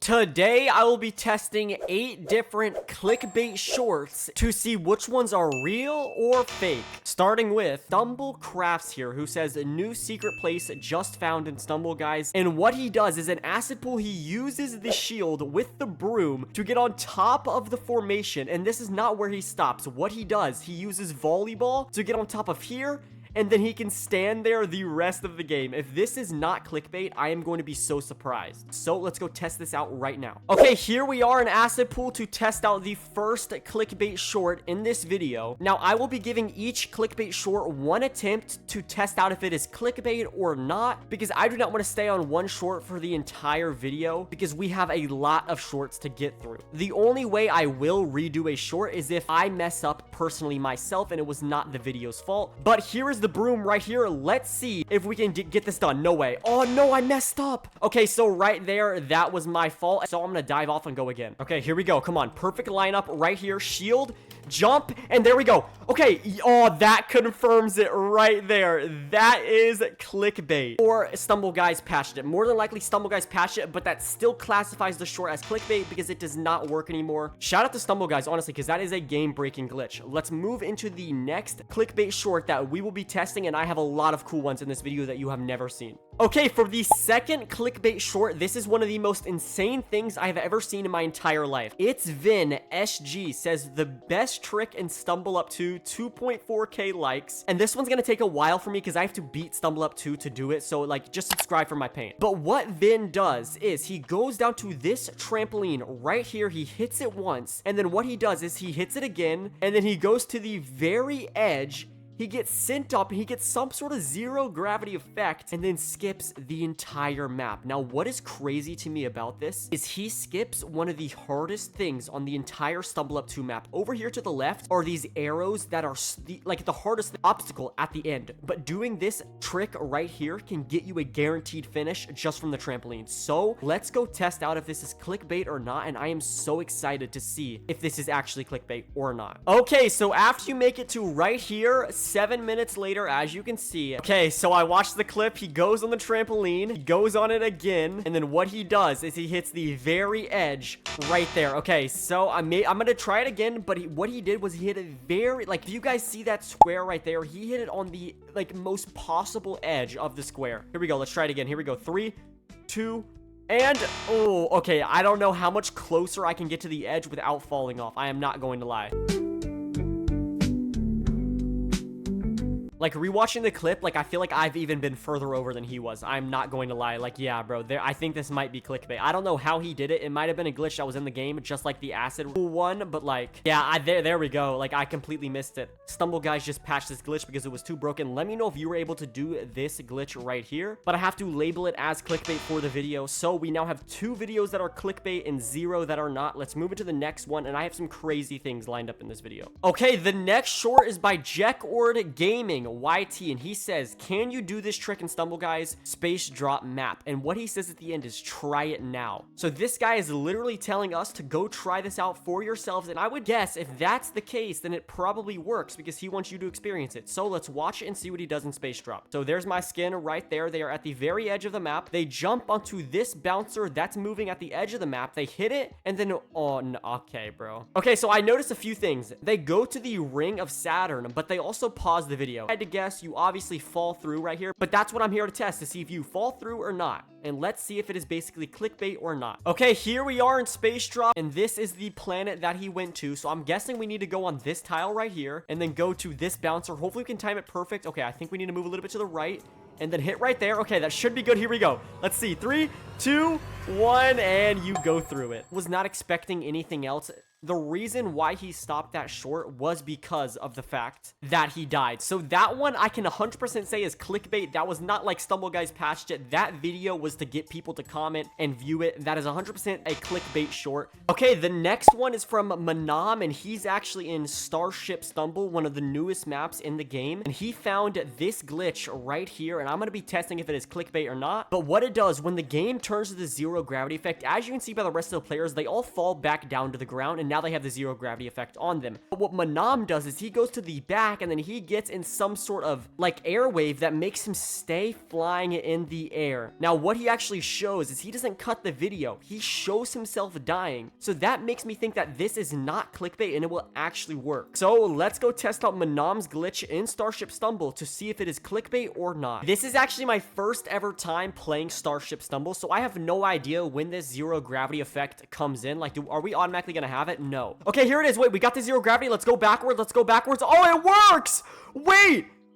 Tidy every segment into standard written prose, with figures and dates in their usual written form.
Today, I will be testing 8 different clickbait shorts to see which ones are real or fake. Starting with Stumble Crafts here, who says a new secret place just found in Stumble, guys. And what he does is an acid pool. He uses the shield with the broom to get on top of the formation. And this is not where he stops. What he does, he uses volleyball to get on top of here, and then he can stand there the rest of the game. If this is not clickbait, I am going to be so surprised. So let's go test this out right now. Okay, here we are in Acid Pool to test out the first clickbait short in this video. Now, I will be giving each clickbait short one attempt to test out if it is clickbait or not, because I do not want to stay on one short for the entire video, because we have a lot of shorts to get through. The only way I will redo a short is if I mess up personally myself and it was not the video's fault. But here is the broom right here. Let's see if we can get this done. No way. Oh no, I messed up. Okay, so right there, that was my fault. So I'm gonna dive off and go again. Okay, here we go. Come on, perfect lineup right here. Shield, jump, and there we go. Okay, oh, that confirms it right there. That is clickbait. Or Stumble Guys patched it. More than likely Stumble Guys patched it, but that still classifies the short as clickbait because it does not work anymore. Shout out to Stumble Guys, honestly, because that is a game-breaking glitch. Let's move into the next clickbait short that we will be testing, and I have a lot of cool ones in this video that you have never seen. Okay, for the second clickbait short, this is one of the most insane things I have ever seen in my entire life. It's Vin SG says the best trick in Stumble Up 2, 2.4k likes. And this one's gonna take a while for me because I have to beat Stumble Up 2 to do it. So like, just subscribe for my pain. But what Vin does is he goes down to this trampoline right here. He hits it once. And then what he does is he hits it again. And then he goes to the very edge. He gets sent up, and he gets some sort of zero gravity effect, and then skips the entire map. Now, what is crazy to me about this is he skips one of the hardest things on the entire Stumble Up 2 map. Over here to the left are these arrows that are like the hardest obstacle at the end. But doing this trick right here can get you a guaranteed finish just from the trampoline. So let's go test out if this is clickbait or not, and I am so excited to see if this is actually clickbait or not. Okay, so after you make it to right here, 7 minutes later, as you can see. Okay, so I watched the clip. He goes on the trampoline, he goes on it again, and then what he does is he hits the very edge right there. Okay, so I'm gonna try it again, but what he did was he hit it very, like, do you guys see that square right there? He hit it on the, like, most possible edge of the square. Here we go. Let's try it again. Here we go. 3, 2, and, oh, okay. I don't know how much closer I can get to the edge without falling off. I am not going to lie. Like, rewatching the clip, like, I feel like I've even been further over than he was. I'm not going to lie. Like, yeah, bro, I think this might be clickbait. I don't know how he did it. It might have been a glitch that was in the game, just like the acid one, but, like, yeah, there we go. Like, I completely missed it. Stumble Guys just patched this glitch because it was too broken. Let me know if you were able to do this glitch right here, but I have to label it as clickbait for the video. So we now have 2 videos that are clickbait and 0 that are not. Let's move into the next one, and I have some crazy things lined up in this video. Okay, the next short is by Jeckord Gaming YT, and he says, can you do this trick in Stumble Guys space drop map? And what he says at the end is, try it now. So this guy is literally telling us to go try this out for yourselves, and I would guess if that's the case, then it probably works because he wants you to experience it. So let's watch it and see what he does in space drop. So there's my skin right there. They are at the very edge of the map. They jump onto this bouncer that's moving at the edge of the map. They hit it, and then, oh, no, okay, bro. Okay, so I noticed a few things. They go to the ring of Saturn, but they also pause the video. I had to guess you obviously fall through right here, but that's what I'm here to test, to see if you fall through or not. And let's see if it is basically clickbait or not. Okay, here we are in space drop, and this is the planet that he went to. So I'm guessing we need to go on this tile right here and then go to this bouncer. Hopefully we can time it perfect. Okay, I think we need to move a little bit to the right and then hit right there. Okay, that should be good. Here we go. Let's see. 3, 2, 1, and you go through it. Was not expecting anything else. The reason why he stopped that short was because of the fact that he died. So that one I can 100% say is clickbait. That was not like Stumble Guys patched it. That video was to get people to comment and view it. That is 100% a clickbait short. Okay, the next one is from Manam, and he's actually in Starship Stumble, one of the newest maps in the game. And he found this glitch right here, and I'm going to be testing if it is clickbait or not. But what it does, when the game turns to the zero gravity effect, as you can see by the rest of the players, they all fall back down to the ground, and now they have the zero gravity effect on them. But what Manam does is he goes to the back and then he gets in some sort of like air wave that makes him stay flying in the air. Now, what he actually shows is he doesn't cut the video. He shows himself dying. So that makes me think that this is not clickbait and it will actually work. So let's go test out Manam's glitch in Starship Stumble to see if it is clickbait or not. This is actually my first ever time playing Starship Stumble, so I have no idea when this zero gravity effect comes in. Like, are we automatically gonna have it? No. Okay, here it is. Wait, we got the zero gravity. Let's go backwards. Let's go backwards. Oh, it works!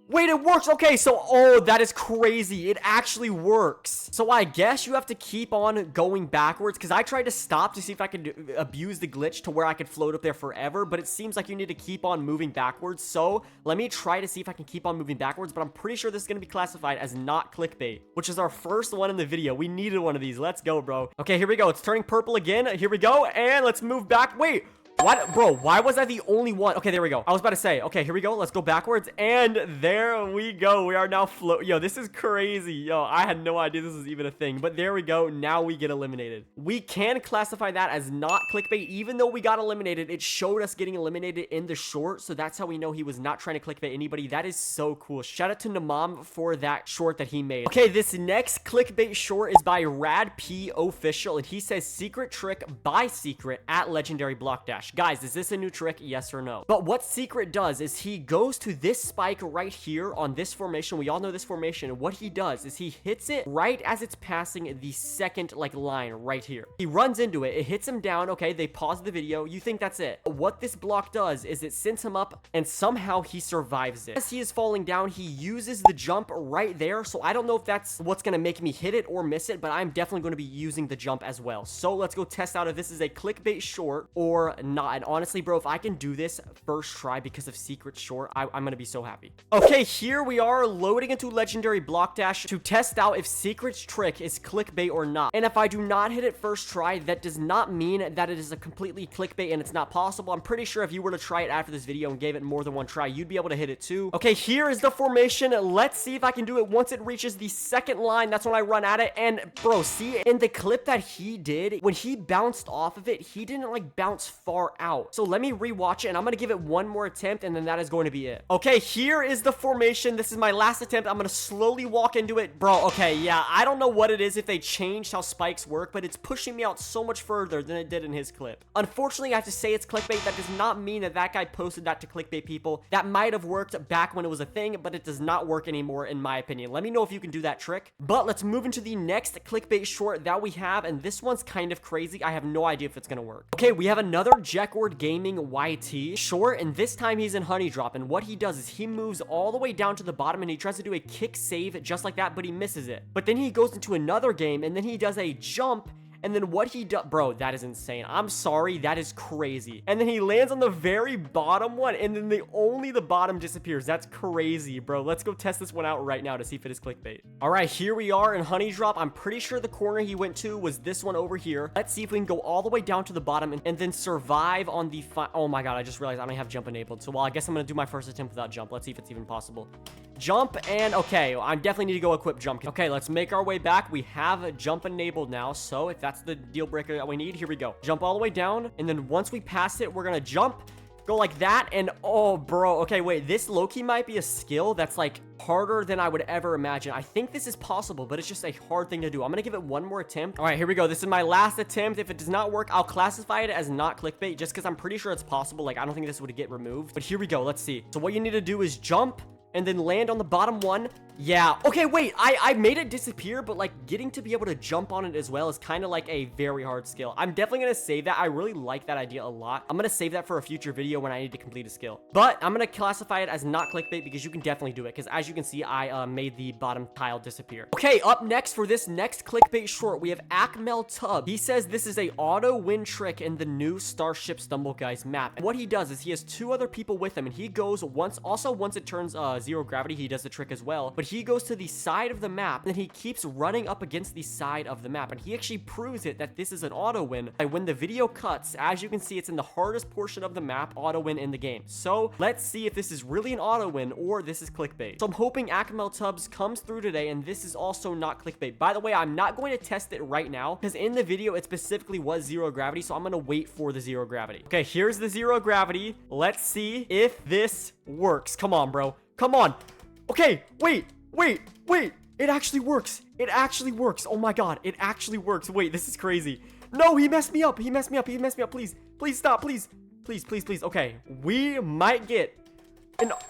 Wait, it works. Okay, so, oh, that is crazy. It actually works. So I guess you have to keep on going backwards, because I tried to stop to see if I could abuse the glitch to where I could float up there forever, but it seems like you need to keep on moving backwards. So let me try to see if I can keep on moving backwards, but I'm pretty sure this is going to be classified as not clickbait, which is our first one in the video. We needed one of these. Let's go, bro. Okay, here we go. It's turning purple again. Here we go, and let's move back. Wait. What? Bro, why was I the only one? Okay, there we go. I was about to say, okay, here we go. Let's go backwards. And there we go. We are now Yo, this is crazy. Yo, I had no idea this was even a thing. But there we go. Now we get eliminated. We can classify that as not clickbait. Even though we got eliminated, it showed us getting eliminated in the short. So that's how we know he was not trying to clickbait anybody. That is so cool. Shout out to Namam for that short that he made. Okay, this next clickbait short is by Rad P Official. And he says, secret trick by secret at legendary block dash. Guys, is this a new trick? Yes or no? But what secret does is he goes to this spike right here on this formation. We all know this formation. And what he does is he hits it right as it's passing the second like line right here. He runs into it. It hits him down. Okay, they pause the video. You think that's it. But what this block does is it sends him up and somehow he survives it. As he is falling down, he uses the jump right there. So I don't know if that's what's going to make me hit it or miss it, but I'm definitely going to be using the jump as well. So let's go test out if this is a clickbait short or not. And honestly, bro, if I can do this first try because of secret short, I'm gonna be so happy. Okay, here we are loading into legendary block dash to test out if secret's trick is clickbait or not. And if I do not hit it first try, that does not mean that it is a completely clickbait and it's not possible. I'm pretty sure if you were to try it after this video and gave it more than one try, you'd be able to hit it too. Okay, here is the formation. Let's see if I can do it once it reaches the second line. That's when I run at it. And bro, see in the clip that he did, when he bounced off of it, he didn't like bounce far out. So let me rewatch it and I'm gonna give it one more attempt and then that is going to be it. Okay, here is the formation. This is my last attempt. I'm gonna slowly walk into it. Bro, okay, yeah, I don't know what it is if they changed how spikes work, but it's pushing me out so much further than it did in his clip. Unfortunately, I have to say it's clickbait. That does not mean that that guy posted that to clickbait people. That might have worked back when it was a thing, but it does not work anymore in my opinion. Let me know if you can do that trick. But let's move into the next clickbait short that we have, and this one's kind of crazy. I have no idea if it's gonna work. Okay, we have another Jeckward Gaming YT short, and this time he's in Honey Drop, and what he does is he moves all the way down to the bottom and he tries to do a kick save just like that, but he misses it. But then he goes into another game and then he does a jump. And then what he does, bro, that is insane. I'm sorry, that is crazy. And then he lands on the very bottom one, and then only the bottom disappears. That's crazy, bro. Let's go test this one out right now to see if it is clickbait. All right, here we are in Honey Drop. I'm pretty sure the corner he went to was this one over here. Let's see if we can go all the way down to the bottom and then survive on the oh my god, I just realized I don't have jump enabled. So, well, I guess I'm gonna do my first attempt without jump. Let's see if it's even possible. Jump, and okay, I definitely need to go equip jump. Okay, let's make our way back. We have jump enabled now, so if that's the deal breaker that we need, here we go. Jump all the way down, and then once we pass it, we're gonna jump, go like that, and oh, bro, okay, wait, this low-key might be a skill that's like harder than I would ever imagine. I think this is possible, but it's just a hard thing to do. I'm gonna give it one more attempt. All right, here we go. This is my last attempt. If it does not work, I'll classify it as not clickbait just because I'm pretty sure it's possible. Like, I don't think this would get removed, but here we go. Let's see. So what you need to do is jump and then land on the bottom one. Yeah. Okay, wait. I made it disappear, but like getting to be able to jump on it as well is kind of like a very hard skill. I'm definitely going to save that. I really like that idea a lot. I'm going to save that for a future video when I need to complete a skill. But I'm going to classify it as not clickbait because you can definitely do it. Because as you can see, I made the bottom tile disappear. Okay, up next for this next clickbait short, we have Akmel Tub. He says this is a auto win trick in the new Starship Stumble guys map. And what he does is he has two other people with him, and he goes once it turns zero gravity, he does the trick as well. But but he goes to the side of the map, and he keeps running up against the side of the map, and he actually proves it that this is an auto win. Like, when the video cuts, as you can see, it's in the hardest portion of the map, auto win in the game. So let's see if this is really an auto win or this is clickbait. So I'm hoping Akmel Tubbs comes through today, and this is also not clickbait. By the way, I'm not going to test it right now because in the video it specifically was zero gravity, so I'm gonna wait for the zero gravity. Okay, here's the zero gravity. Let's see if this works. Come on, bro. Come on. Okay, wait. It actually works. It actually works. Oh my god, it actually works. Wait, this is crazy. No, he messed me up. He messed me up. Please stop. Please. Okay, we might get...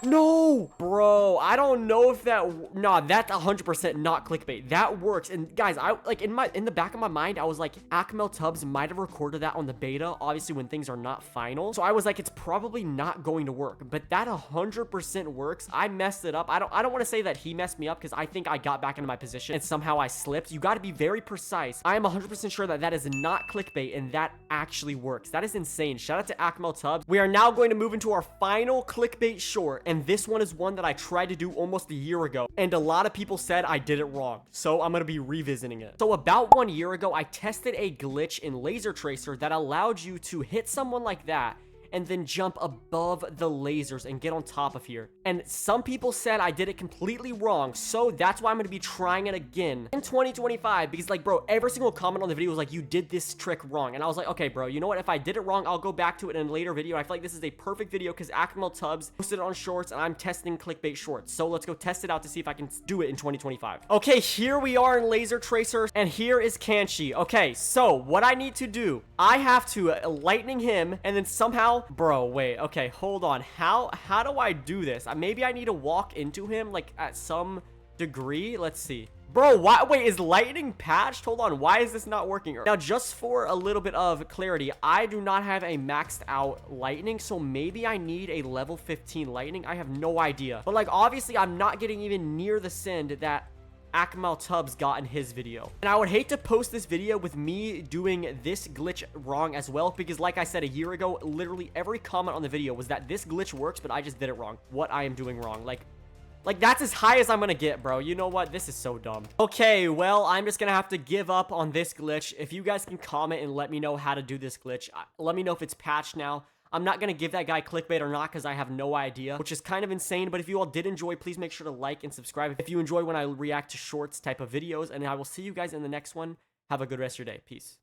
No, bro, I don't know if that... Nah, that's 100% not clickbait. That works. And guys, I like in the back of my mind, I was like, Akmel Tubbs might have recorded that on the beta, obviously when things are not final. So I was like, it's probably not going to work. But that 100% works. I messed it up. I don't want to say that he messed me up because I think I got back into my position and somehow I slipped. You got to be very precise. I am 100% sure that that is not clickbait and that actually works. That is insane. Shout out to Akmel Tubbs. We are now going to move into our final clickbait short, and this one is one that I tried to do almost a year ago, and a lot of people said I did it wrong, so I'm gonna be revisiting it. So about 1 year ago, I tested a glitch in Laser Tracer that allowed you to hit someone like that and then jump above the lasers and get on top of here. And some people said I did it completely wrong, so that's why I'm gonna be trying it again in 2025, because like, bro, every single comment on the video was like, you did this trick wrong. And I was like, okay, bro, you know what? If I did it wrong, I'll go back to it in a later video. I feel like this is a perfect video because Akmel Tubbs posted it on shorts and I'm testing clickbait shorts. So let's go test it out to see if I can do it in 2025. Okay, here we are in Laser Tracer, and here is Kanchi. Okay, so what I need to do, I have to lightning him and then somehow... Bro, wait, okay, hold on. How do I do this? Maybe I need to walk into him, like, at some degree. Let's see. Bro, why? Wait, is lightning patched? Hold on, why is this not working? Now, just for a little bit of clarity, I do not have a maxed out lightning, so maybe I need a level 15 lightning. I have no idea. But, like, obviously, I'm not getting even near the send that Akmel Tubbs got in his video. And I would hate to post this video with me doing this glitch wrong as well, because like I said a year ago, literally every comment on the video was that this glitch works, but I just did it wrong. What I am doing wrong. Like that's as high as I'm gonna get, bro. You know what? This is so dumb. Okay, well, I'm just gonna have to give up on this glitch. If you guys can comment and let me know how to do this glitch, let me know if it's patched now. I'm not going to give that guy clickbait or not because I have no idea, which is kind of insane. But if you all did enjoy, please make sure to like and subscribe if you enjoy when I react to shorts type of videos. And I will see you guys in the next one. Have a good rest of your day. Peace.